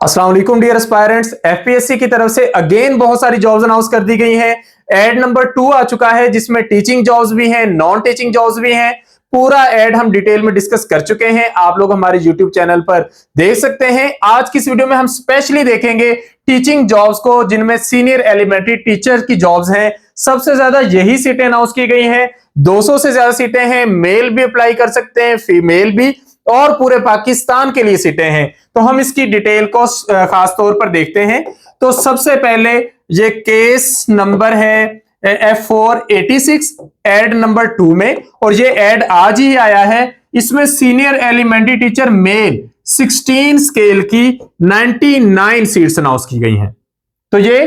अस्सलाम वालेकुम dear aspirants. FPSC की तरफ से अगेन बहुत सारी जॉब्स अनाउंस कर दी गई हैं। एड नंबर 2 आ चुका है जिसमें टीचिंग जॉब्स भी हैं, नॉन टीचिंग जॉब्स भी हैं। पूरा एड हम डिटेल में डिस्कस कर चुके हैं, आप लोग हमारे यूट्यूब चैनल पर देख सकते हैं। आज की इस वीडियो में हम स्पेशली देखेंगे टीचिंग जॉब्स को, जिनमें सीनियर एलिमेंट्री टीचर की जॉब्स हैं। सबसे ज्यादा यही सीटें अनाउंस की गई हैं, 200 से ज्यादा सीटें हैं। मेल भी अप्लाई कर सकते हैं, फीमेल भी, और पूरे पाकिस्तान के लिए सीटें हैं। तो हम इसकी डिटेल को खास तौर पर देखते हैं। तो सबसे पहले ये केस नंबर है F486 एड नंबर 2 में, और ये एड आज ही आया है। इसमें senior elementary teacher male 16 scale की 99 सीट्स अनाउंस की गई हैं। तो ये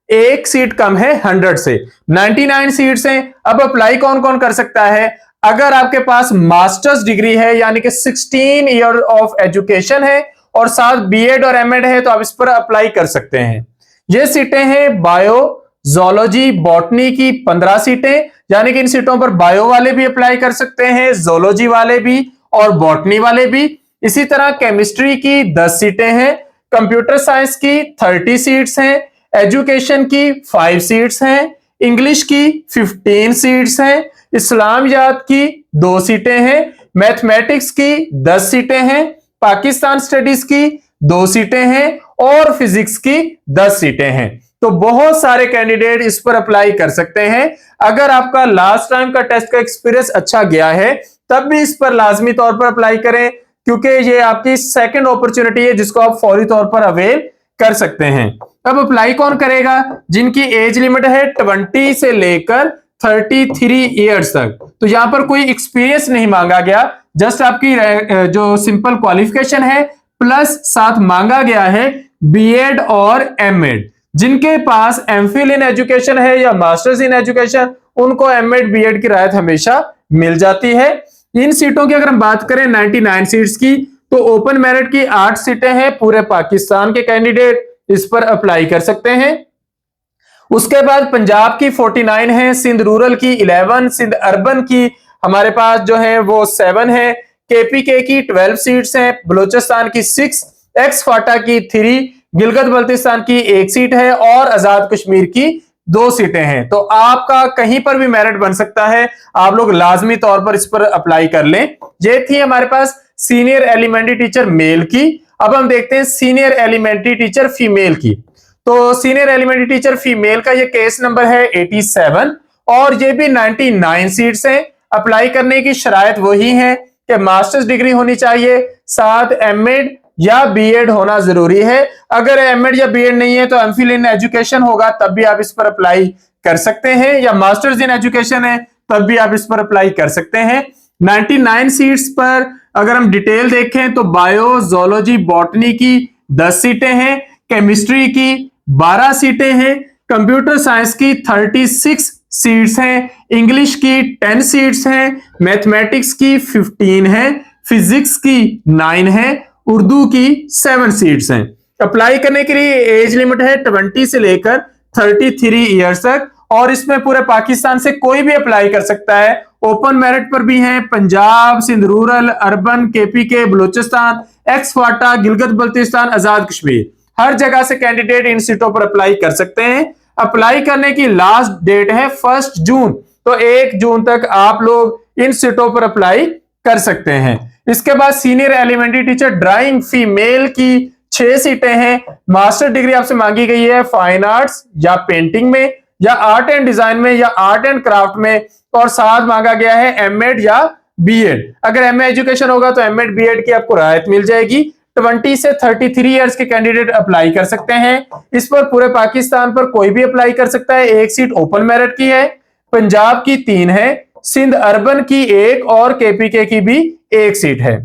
एक सीट कम है 100 से, 99 सीट्स हैं। अब अप्लाई कौन कौन कर सकता है? अगर आपके पास मास्टर्स डिग्री है, यानी कि 16 ईयर ऑफ एजुकेशन है, और साथ बीएड और एमएड है, तो आप इस पर अप्लाई कर सकते हैं। ये सीटें हैं बायो, जोलॉजी, बॉटनी की 15 सीटें, यानी कि इन सीटों पर बायो वाले भी अप्लाई कर सकते हैं, जोलॉजी वाले भी और बॉटनी वाले भी। इसी तरह केमिस्ट्री की 10 सीटें हैं, कंप्यूटर साइंस की 30 सीट्स हैं, एजुकेशन की 5 सीट्स हैं, इंग्लिश की 15 सीट्स हैं, इस्लामियात की 2 सीटें हैं, मैथमेटिक्स की 10 सीटें हैं, पाकिस्तान स्टडीज की 2 सीटें हैं, और फिजिक्स की 10 सीटें हैं। तो बहुत सारे कैंडिडेट इस पर अप्लाई कर सकते हैं। अगर आपका लास्ट टाइम का टेस्ट का एक्सपीरियंस अच्छा गया है, तब भी इस पर लाजमी तौर पर अप्लाई करें, क्योंकि ये आपकी सेकंड अपॉर्चुनिटी है जिसको आप फौरी तौर पर अवेल कर सकते हैं। अब अप्लाई कौन करेगा? जिनकी एज लिमिट है 20 से लेकर 33 ईयर्स तक। तो यहां पर कोई एक्सपीरियंस नहीं मांगा गया, जस्ट आपकी जो सिंपल क्वालिफिकेशन है प्लस साथ मांगा गया है बीएड और एमएड। जिनके पास एमफिल इन एजुकेशन है या मास्टर्स इन एजुकेशन, उनको एमएड बीएड की राहत हमेशा मिल जाती है। इन सीटों की अगर हम बात करें 99 सीट्स की, तो ओपन मेरिट की 8 सीटें हैं। पूरे पाकिस्तान के कैंडिडेट इस पर अप्लाई कर सकते हैं। उसके बाद पंजाब की 49 है, सिंध रूरल की 11, सिंध अर्बन की हमारे पास जो है वो 7 है, केपीके की 12 सीट्स हैं, बलूचिस्तान की 6, एक्स फाटा की 3, गिलगित बल्तिस्तान की 1 सीट है, और आजाद कश्मीर की 2 सीटें हैं। तो आपका कहीं पर भी मेरिट बन सकता है, आप लोग लाजमी तौर पर इस पर अप्लाई कर लें। ये थी हमारे पास सीनियर एलिमेंट्री टीचर मेल की। अब हम देखते हैं सीनियर एलिमेंट्री टीचर फीमेल की। तो सीनियर एलिमेंट्री टीचर फीमेल का ये केस नंबर है 87, और ये भी 99 सीट्स हैं। अप्लाई करने की शराइत वही है कि मास्टर्स डिग्री होनी चाहिए, साथ एमएड या बीएड होना जरूरी है। अगर एमएड या बीएड नहीं है तो एमफिल इन एजुकेशन होगा, तब भी आप इस पर अप्लाई कर सकते हैं, या मास्टर्स इन एजुकेशन है तब भी आप इस पर अप्लाई कर सकते हैं। 99 सीट्स पर अगर हम डिटेल देखें तो बायो, जोलॉजी, बॉटनी की 10 सीटें हैं, केमिस्ट्री की 12 सीटें हैं, कंप्यूटर साइंस की 36 सीट्स हैं, इंग्लिश की 10 सीट्स हैं, मैथमेटिक्स की 15 है, फिजिक्स की 9 है, उर्दू की 7 सीट्स हैं। अप्लाई करने के लिए एज लिमिट है 20 से लेकर 33 ईयर्स तक, और इसमें पूरे पाकिस्तान से कोई भी अप्लाई कर सकता है। ओपन मेरिट पर भी हैं Punjab, Sindh rural, urban, KPK, Balochistan, ex FATA, Gilgit Baltistan, Azad Kashmir, हर जगह से कैंडिडेट इन सीटों पर अप्लाई कर सकते हैं। अप्लाई करने की लास्ट डेट है 1 जून, तो 1 जून तक आप लोग इन सीटों पर अप्लाई कर सकते हैं। इसके बाद senior elementary teacher drawing female की 6 सीटें हैं। मास्टर डिग्री आपसे मांगी गई है फाइन आर्ट्स या पेंटिंग में, या आर्ट एंड डिजाइन में, या आर्ट एंड क्राफ्ट में, और साथ मांगा गया है एमएड या बीएड। अगर एमए एजुकेशन होगा तो एमएड बीएड की आपको राहत मिल जाएगी। 20 से 33 इयर्स के कैंडिडेट अप्लाई कर सकते हैं। इस पर पूरे पाकिस्तान पर कोई भी अप्लाई कर सकता है। 1 सीट ओपन मेरिट की है, पंजाब की 3 है, सिंध अर्बन की 1, और केपीके की भी 1 सीट है।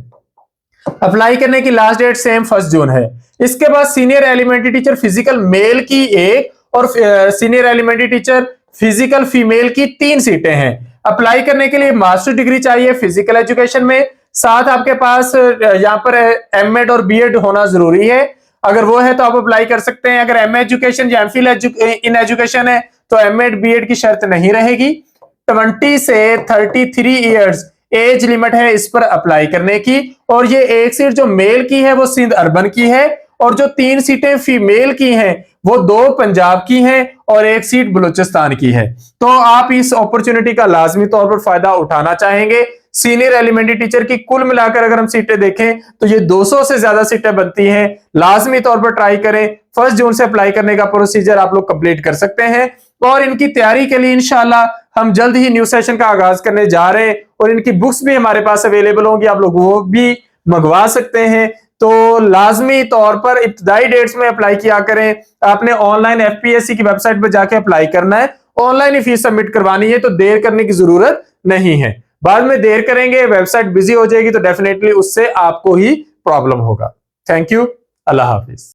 अप्लाई करने की लास्ट डेट सेम 1 जून है। इसके बाद senior elementary teacher physical male की 1, और senior elementary teacher physical female की 3 सीटें हैं। अप्लाई करने के लिए मास्टर डिग्री चाहिए फिजिकल एजुकेशन में, साथ आपके पास यहाँ पर एमएड और बीएड होना जरूरी है। अगर वो है तो आप अप्लाई कर सकते हैं। अगर एमए एजुकेशन या एमफिल इन एजुकेशन है तो एमएड बीएड की शर्त नहीं रहेगी। 20 से 33 इयर्स एज लिमिट है इस पर अप्लाई करने की। और ये एक सीट जो मेल की है वो सिंध अर्बन की है और जो 3 सीटें फीमेल की हैं वो 2 पंजाब की हैं और 1 सीट बलूचिस्तान की है। तो आप इस अपॉर्चुनिटी का लाजमी तौर पर फायदा उठाना चाहेंगे। सीनियर एलिमेंट्री टीचर की कुल मिलाकर अगर हम सीटें देखें तो ये 200 से ज्यादा सीटें बनती हैं। लाजमी तौर पर ट्राई करें। 1 जून से अप्लाई करने का प्रोसीजर आप लोग कंप्लीट कर सकते हैं और इनकी तैयारी के लिए इंशाल्लाह हम जल्द ही न्यू सेशन का आगाज करने जा रहे हैं और इनकी बुक्स भी हमारे पास अवेलेबल होंगी, आप लोग वो भी मंगवा सकते हैं। तो लाजमी तौर पर इब्तदाई डेट्स में अप्लाई किया करें। आपने ऑनलाइन एफपीएससी की वेबसाइट पर जाके अप्लाई करना है, ऑनलाइन ही फीस सबमिट करवानी है, तो देर करने की जरूरत नहीं है। बाद में देर करेंगे, वेबसाइट बिजी हो जाएगी तो डेफिनेटली उससे आपको ही प्रॉब्लम होगा। Thank you, Allah Hafiz.